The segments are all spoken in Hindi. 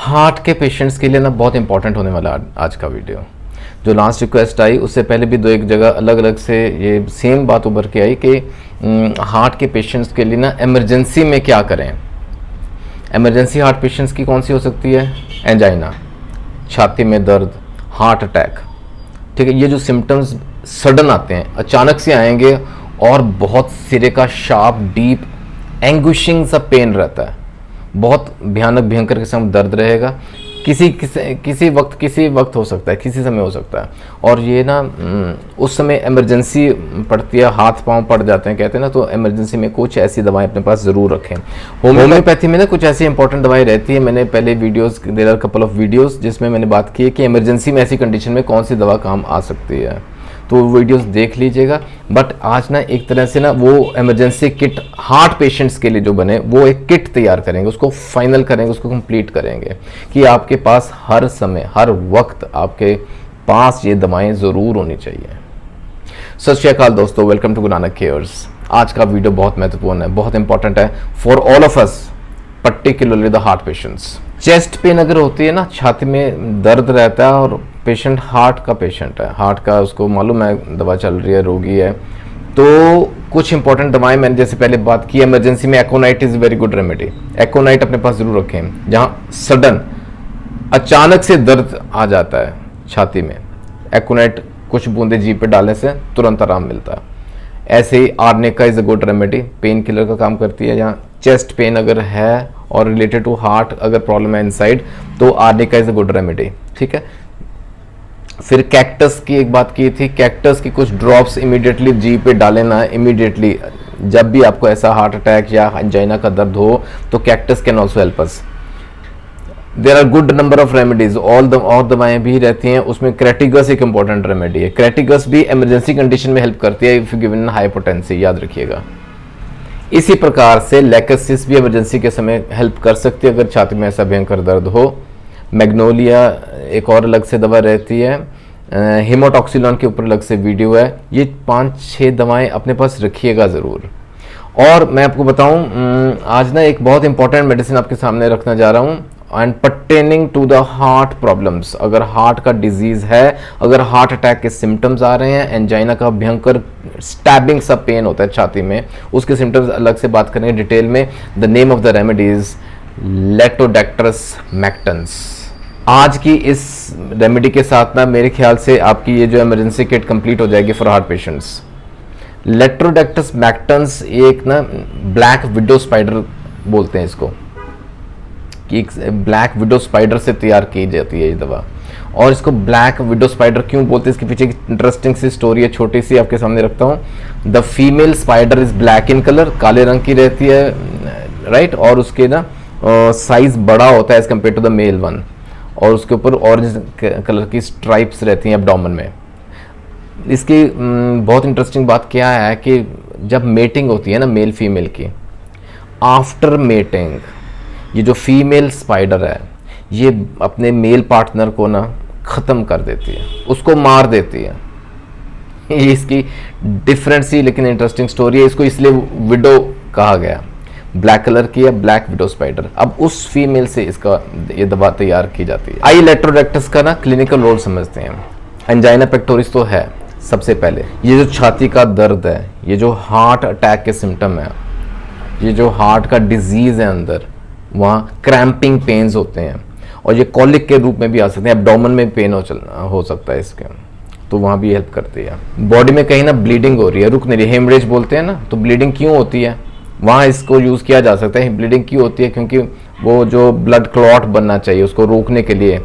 हार्ट के पेशेंट्स के लिए ना बहुत इंपॉर्टेंट होने वाला आज का वीडियो। जो लास्ट रिक्वेस्ट आई उससे पहले भी दो एक जगह अलग अलग से ये सेम बात उभर के आई कि हार्ट के पेशेंट्स के लिए ना इमरजेंसी में क्या करें। इमरजेंसी हार्ट पेशेंट्स की कौन सी हो सकती है? एंजाइना, छाती में दर्द, हार्ट अटैक। ठीक है, ये जो सिम्टम्स सडन आते हैं, अचानक से आएंगे और बहुत सिरे का शार्प डीप एंग्विशिंग सा पेन रहता है, बहुत भयानक भयंकर किस्म दर्द रहेगा। किसी वक्त हो सकता है, किसी समय हो सकता है। और ये ना उस समय इमरजेंसी पड़ती है, हाथ पांव पड़ जाते हैं कहते हैं ना, तो इमरजेंसी में कुछ ऐसी दवाएं अपने पास ज़रूर रखें। होम्योपैथी में ना कुछ ऐसी इंपॉर्टेंट दवाई रहती है। मैंने पहले videos, there are couple of videos जिसमें मैंने बात की है कि इमरजेंसी में ऐसी कंडीशन में कौन सी दवा काम आ सकती है, तो वीडियोस देख लीजिएगा। बट आज ना एक तरह से ना वो इमरजेंसी किट हार्ट पेशेंट्स के लिए जो बने, वो एक किट तैयार करेंगे, उसको फाइनल करेंगे, उसको कंप्लीट करेंगे कि आपके पास हर समय हर वक्त आपके पास ये दवाएं ज़रूर होनी चाहिए। सत श्री अकाल दोस्तों, welcome to Guru Nanak cares. आज का वीडियो बहुत महत्वपूर्ण है, बहुत इंपॉर्टेंट है for all of us, particularly the heart patients. Chest pain अगर होती है ना, छाती में दर्द रहता है और पेशेंट हार्ट का पेशेंट है, हार्ट का उसको मालूम है दवा चल रही है, रोगी है, तो कुछ इंपॉर्टेंट दवाएं मैंने जैसे पहले बात की, इमरजेंसी में एकोनाइट इज़ वेरी गुड रेमेडी। एकोनाइट अपने पास जरूर रखें। जहाँ सडन अचानक से दर्द आ जाता है छाती में, एकोनाइट कुछ बूंदे जीभ पे डालने से तुरंत आराम मिलता है। ऐसे ही arnica is a good remedy, pain killer का काम करती है। जहाँ चेस्ट पेन अगर है और रिलेटेड टू हार्ट अगर प्रॉब्लम है इनसाइड, तो arnica is a good remedy. ठीक है, फिर कैक्टस की एक बात की थी, कैक्टस की कुछ ड्रॉप्स इमीडिएटली जीभ पे डालें ना, इमीडिएटली जब भी आपको ऐसा हार्ट अटैक या एंजाइना का दर्द हो, तो cactus can also help us. There are good number of remedies, और दवाएं भी रहती हैं, उसमें क्रेटिगस एक इंपॉर्टेंट रेमेडी है। क्रेटिगस भी इमरजेंसी कंडीशन में हेल्प करती है इफ गिवन हाइपोटेंसी, याद रखिएगा। इसी प्रकार से लैकेसिस भी इमरजेंसी के समय हेल्प कर सकती है अगर छाती में ऐसा भयंकर दर्द हो। मैग्नोलिया एक और अलग से दवा रहती है, हेमोटॉक्सिलॉन के ऊपर अलग से वीडियो है। ये 5-6 दवाएं अपने पास रखिएगा ज़रूर। और मैं आपको बताऊं, आज ना एक बहुत इंपॉर्टेंट मेडिसिन आपके सामने रखना जा रहा हूं, and pertaining to the heart problems. अगर हार्ट का डिजीज़ है, अगर हार्ट अटैक के सिम्टम्स आ रहे हैं, एंजाइना का भयंकर स्टैबिंग सा पेन होता है छाती में, उसके सिम्टम्स अलग से बात करेंगे डिटेल में। The name of the remedy is latrodectus mactans. आज की इस रेमेडी के साथ ना मेरे ख्याल से आपकी ये जो इमरजेंसी किट कंप्लीट हो जाएगी फॉर हार्ट पेशेंट्स। लेटोडेक्ट्रस मैक्टेंस एक ना ब्लैक विडो स्पाइडर बोलते हैं इसको, कि ब्लैक विडो स्पाइडर से तैयार की जाती है ये दवा। और इसको ब्लैक विडो स्पाइडर क्यों बोलते हैं, इसके पीछे एक इंटरेस्टिंग सी स्टोरी है, छोटी सी आपके सामने रखता हूँ। The female spider is black in colour, काले रंग की रहती है, राइट, और उसके ना साइज बड़ा होता है as compare to the male one, और उसके ऊपर ऑरेंज कलर की स्ट्राइप्स रहती हैं एब्डोमेन में। इसकी बहुत इंटरेस्टिंग बात क्या है कि जब मेटिंग होती है ना मेल फीमेल की, आफ्टर मेटिंग ये जो फीमेल स्पाइडर है ये अपने मेल पार्टनर को ना ख़त्म कर देती है, उसको मार देती है। ये इसकी डिफरेंट सी लेकिन इंटरेस्टिंग स्टोरी है। इसको इसलिए विडो कहा गया, ब्लैक कलर की है, ब्लैक विडो स्पाइडर। अब उस फीमेल से इसका ये दवा तैयार की जाती है। आई लेटोडेक्ट्रस का ना क्लिनिकल रोल समझते हैं। एंजाइना पेक्टोरिस तो है सबसे पहले, ये जो छाती का दर्द है, ये जो हार्ट अटैक के सिम्टम है, ये जो हार्ट का डिजीज़ है अंदर, वहाँ क्रैम्पिंग पेन्स होते हैं, और ये कॉलिक के रूप में भी आ सकते हैं, एब्डोमेन में पेन हो सकता है इसके, तो वहाँ भी हेल्प करती है। बॉडी में कहीं ना ब्लीडिंग हो रही है, रुक नहीं रही, हेमरेज बोलते हैं ना, तो ब्लीडिंग क्यों होती है, वहाँ इसको यूज़ किया जा सकता है। ब्लीडिंग क्यों होती है? क्योंकि वो जो ब्लड क्लॉट बनना चाहिए उसको रोकने के लिए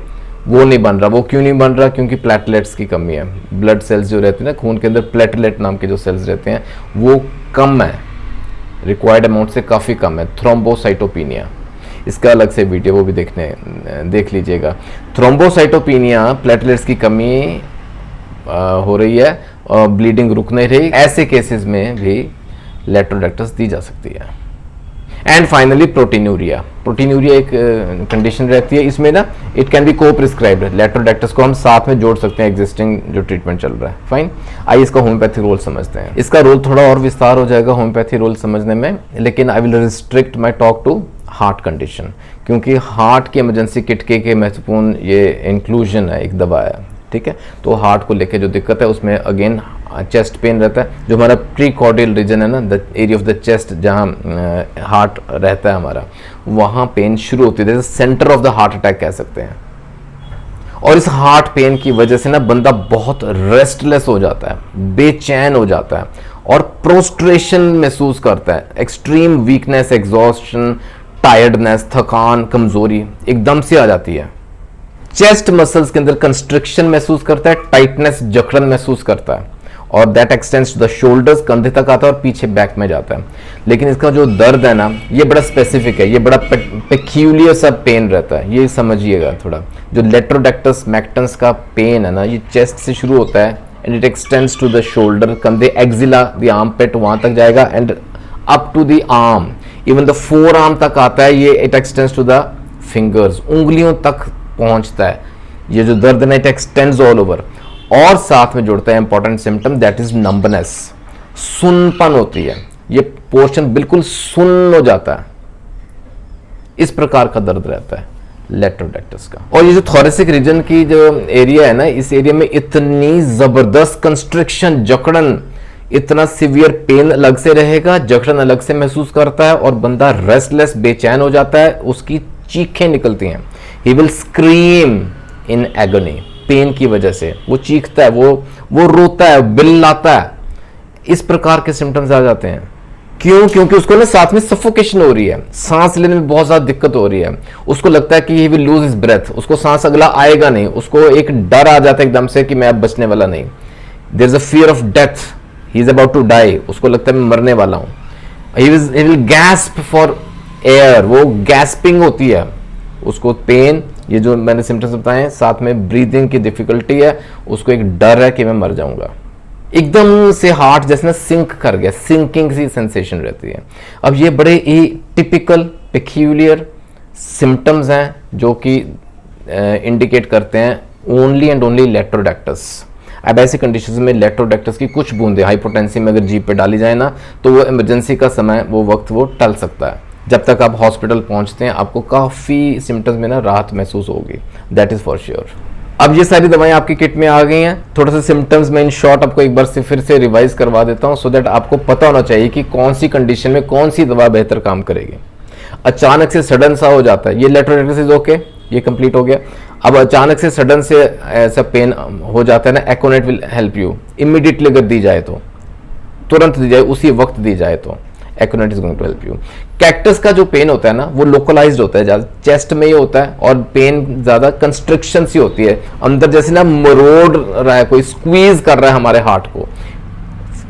वो नहीं बन रहा। वो क्यों नहीं बन रहा? क्योंकि प्लेटलेट्स की कमी है। ब्लड सेल्स जो रहते हैं ना खून के अंदर, प्लेटलेट नाम के जो सेल्स रहते हैं वो कम है, रिक्वायर्ड अमाउंट से काफ़ी कम है। थ्रोम्बोसाइटोपिनिया, इसका अलग से वीडियो वो भी देख लीजिएगा। थ्रोम्बोसाइटोपिनिया, प्लेटलेट्स की कमी हो रही है और ब्लीडिंग रुक नहीं रही, ऐसे केसेस में भी लेटोडेक्ट्रस दी जा सकती है। And finally proteinuria. प्रोटीनूरिया एक कंडीशन रहती है, इसमें ना इट कैन बी को प्रिस्क्राइब्ड। लेट्रोडैक्टस को हम साथ में जोड़ सकते हैं एग्जिस्टिंग जो ट्रीटमेंट चल रहा है। फाइन, आइए इसका होम्योपैथी रोल समझते हैं। इसका रोल थोड़ा और विस्तार हो जाएगा होम्योपैथी रोल समझने में, लेकिन I will restrict my talk to heart condition, क्योंकि हार्ट की इमरजेंसी किट के महत्वपूर्ण ये इंक्लूजन है, एक दवा है, ठीक है। तो हार्ट को लेके जो दिक्कत है उसमें अगेन चेस्ट पेन रहता है, जो हमारा प्रीकॉर्डियल रीजन है ना, the area of the chest जहाँ हार्ट रहता है हमारा, वहाँ पेन शुरू होती है, centre of the heart attack कह सकते हैं। और इस हार्ट पेन की वजह से ना बंदा बहुत रेस्टलेस हो जाता है, बेचैन हो जाता है और प्रोस्ट्रेशन महसूस करता है, एक्सट्रीम वीकनेस, एग्जॉस्शन, टायर्डनेस, थकान, कमजोरी एकदम से आ जाती है। चेस्ट मसल्स के अंदर कंस्ट्रिक्शन महसूस करता है, टाइटनेस, जकड़न महसूस करता है, और that extends to the shoulders, कंधे तक आता है और पीछे बैक में जाता है। लेकिन इसका जो दर्द है ना, ये बड़ा स्पेसिफिक है, ये बड़ा पेक्यूलियर सा पेन रहता है, ये समझिएगा थोड़ा। जो लेट्रोडैक्टस मैक्टन्स का पेन है ना, ये चेस्ट से शुरू होता है and it extends to the shoulder, कंधे, एक्जिला, द आर्म पेट, वहां तक जाएगा and up to the arm, even the forearm तक आता है। ये it extends to the fingers, उंगलियों तक पहुंचता है। ये जो दर्द है इट एक्सटेंड्स ऑल ओवर, और साथ में जुड़ता है important symptom, that is numbness, सुन्नपन होती है, ये पोर्शन बिल्कुल सुन्न हो जाता है। इस प्रकार का दर्द रहता है लेट्रोडैक्टस का। और ये जो थोरेसिक रीजन की जो एरिया है ना, इस एरिया में इतनी जबरदस्त कंस्ट्रिक्शन, जकड़न, इतना सीवियर पेन अलग से रहेगा, जकड़न अलग से महसूस करता है और बंदा रेस्टलेस, बेचैन हो जाता है, उसकी चीखें निकलती हैं। He will scream in agony, pain की वजह से वो चीखता है, वो रोता है, बिल्लाता है। इस प्रकार के सिम्टम्स आ जाते हैं। क्यों? क्योंकि उसको ना साथ में सफोकेशन हो रही है, सांस लेने में बहुत ज्यादा दिक्कत हो रही है। उसको लगता है कि he will lose his breath, उसको सांस अगला आएगा नहीं, उसको एक डर आ जाता है एकदम से कि मैं अब बचने वाला नहीं। There is a fear of death, he is about to die, उसको लगता है मैं मरने वाला हूँ। He will gasp for air, वो गैस्पिंग होती है उसको, पेन, ये जो मैंने सिम्टम्स बताए हैं, साथ में ब्रीदिंग की डिफिकल्टी है, उसको एक डर है कि मैं मर जाऊंगा। एकदम से हार्ट जैसे ना सिंक कर गया, सिंकिंग सी सेंसेशन रहती है। अब ये बड़े ही टिपिकल पेक्यूलियर सिम्टम्स हैं जो कि इंडिकेट करते हैं ओनली एंड ओनली लेट्रोडैक्टस। अब ऐसी कंडीशंस में लेट्रोडैक्टस की कुछ बूंदें हाइपोटेंसी में अगर जीभ पे डाली जाए ना, तो वो इमरजेंसी का समय, वो वक्त वो टल सकता है। जब तक आप हॉस्पिटल पहुंचते हैं आपको काफ़ी सिम्टम्स में ना राहत महसूस होगी, दैट इज़ फॉर श्योर। अब ये सारी दवाएं आपकी किट में आ गई हैं। थोड़ा सा सिम्टम्स में इन शॉर्ट आपको एक बार से फिर से रिवाइज करवा देता हूं, सो दैट आपको पता होना चाहिए कि कौन सी कंडीशन में कौन सी दवा बेहतर काम करेगी। अचानक से सडन सा हो जाता है, ये लेट्रोडैक्टिस इज ओके, ये कंप्लीट हो गया। अब अचानक से सडन से ऐसा पेन हो जाता है ना, एकोनेट विल हेल्प यू इमीडिएटली, अगर दी जाए तो तुरंत दी जाए, उसी वक्त दी जाए तो aconite is going to help you. Cactus का जो पेन होता है ना, वो लोकलाइज्ड होता है, ज्यादा चेस्ट में ही होता है और पेन ज्यादा कंस्ट्रिक्शन सी होती है, अंदर जैसे ना मरोड़ रहा है, कोई स्क्वीज कर रहा है हमारे हार्ट को,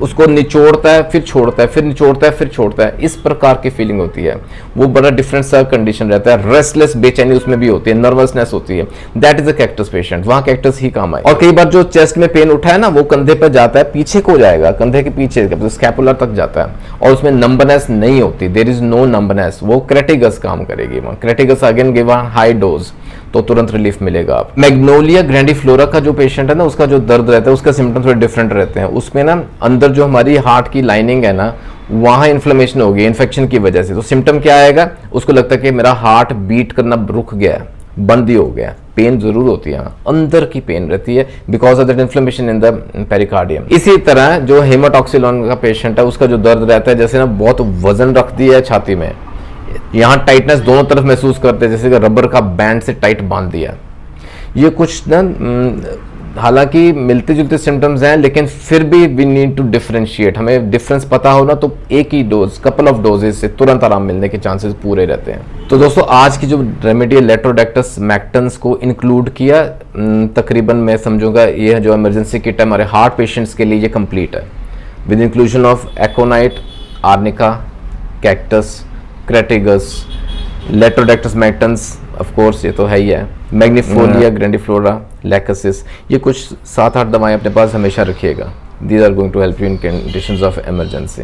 उसको निचोड़ता है फिर छोड़ता है, फिर निचोड़ता है फिर छोड़ता है, इस प्रकार की फीलिंग होती है। वो बड़ा डिफरेंट सा कंडीशन रहता है, रेस्टलेस, बेचैनी उसमें भी होती है, नर्वसनेस होती है, that is a cactus patient, वहां कैक्टस ही काम आए। और कई बार जो चेस्ट में पेन उठा है ना, वो कंधे पर जाता है, पीछे को जाएगा, कंधे के पीछे स्कैपुलर तक जाता है और उसमें नंबनेस नहीं होती, देयर इज नो नंबनेस, वो क्रेटिगस काम करेगी। Crataegus again give a high dose, तो तुरंत रिलीफ मिलेगा आप। मैग्नोलिया ग्रैंडिफ्लोरा का जो पेशेंट है ना, उसका जो दर्द रहता है, उसका सिम्टम थोड़े डिफरेंट रहते हैं। उसमें ना अंदर जो हमारी हार्ट की लाइनिंग है ना, वहां इन्फ्लेमेशन हो गई इन्फेक्शन की वजह से। तो सिम्टम क्या आएगा, उसको लगता है कि मेरा हार्ट बीट करना रुक गया, बंद ही हो गया। पेन जरूर होती है, अंदर की पेन रहती है because of that inflammation in the pericardium. इसी तरह जो हेमाटॉक्सिलॉन का पेशेंट है, उसका जो दर्द रहता है, जैसे ना बहुत वजन रख दिया है छाती में, यहाँ टाइटनेस दोनों तरफ महसूस करते हैं, जैसे कि रबर का बैंड से टाइट बांध दिया। ये कुछ ना हालांकि मिलते जुलते सिम्टम्स हैं, लेकिन फिर भी वी नीड टू डिफरेंशिएट। हमें डिफरेंस पता हो ना, तो एक ही डोज, कपल ऑफ डोजेस से तुरंत आराम मिलने के चांसेस पूरे रहते हैं। तो दोस्तों, आज की जो रेमेडी है लेट्रोडैक्टिस मैक्टन्स को इंक्लूड किया, तकरीबन मैं समझूंगा ये जो इमरजेंसी किट है हमारे हार्ट पेशेंट्स के लिए, ये कंप्लीट है with inclusion of aconite, arnica, cactus, crataegus, latrodectus mactans, of course ये तो है ही है, मैग्निफोलिया ग्रैंडिफ्लोरा, लैकोसिस। ये कुछ 7-8 दवाएं अपने पास हमेशा रखिएगा, these are going to help you in conditions of emergency.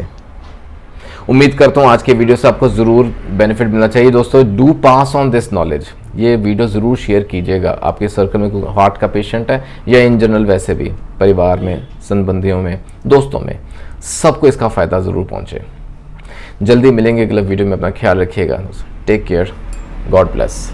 उम्मीद करता हूँ आज के वीडियो से आपको ज़रूर बेनिफिट मिलना चाहिए। दोस्तों, do pass on this knowledge, ये वीडियो ज़रूर शेयर कीजिएगा। आपके सर्कल में कोई हार्ट का पेशेंट है या इन जनरल वैसे भी परिवार में, संबंधियों में, दोस्तों में, सबको इसका फ़ायदा ज़रूर पहुँचे। जल्दी मिलेंगे अगले वीडियो में। अपना ख्याल रखिएगा। Take care, God bless.